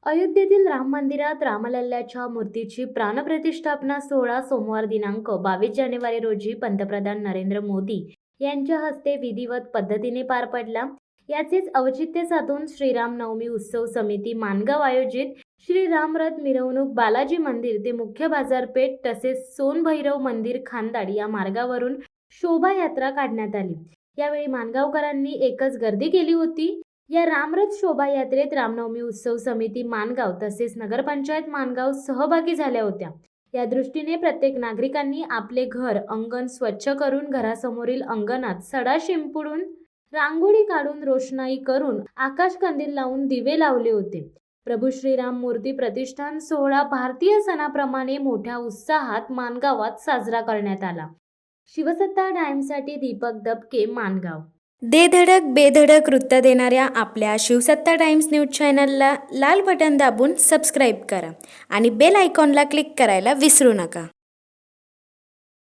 अयोध्येतील राम मंदिरात रामलल्ल्याच्या मूर्तीची प्राणप्रतिष्ठापना सोहळा सोमवार दिनांक 22 जानेवारी रोजी पंतप्रधान नरेंद्र मोदी यांच्या हस्ते विधिवत पद्धतीने पार पडला। याचेच औचित्य साधून श्रीराम नवमी उत्सव समिती माणगाव आयोजित श्रीराम रथ मिरवणूक बालाजी मंदिर ते मुख्य बाजारपेठ तसेच सोनभैरव मंदिर खानदाड या मार्गावरून शोभायात्रा काढण्यात आली। यावेळी माणगावकरांनी एकच गर्दी केली होती। या रामरथ शोभायात्रेत रामनवमी उत्सव समिती माणगाव तसेच नगरपंचायत माणगाव सहभागी झाल्या होत्या। या दृष्टीने प्रत्येक नागरिकांनी आपले घर अंगण स्वच्छ करून घरासमोरील अंगणात सडा शिंपडून रांगोळी काढून रोषणाई करून आकाशकंदील लावून दिवे लावले होते। प्रभू श्रीराम मूर्ती प्रतिष्ठान सोहळा भारतीय सणाप्रमाणे मोठ्या उत्साहात माणगावात साजरा करण्यात आला। शिवसत्ता टाइम्ससाठी दीपक दबके, माणगाव। दे धडक बेधडक वृत्त देणाऱ्या आपल्या शिवसत्ता टाइम्स न्यूज चॅनलला लाल बटन दाबून सबस्क्राईब करा आणि बेल आयकॉनला क्लिक करायला विसरू नका।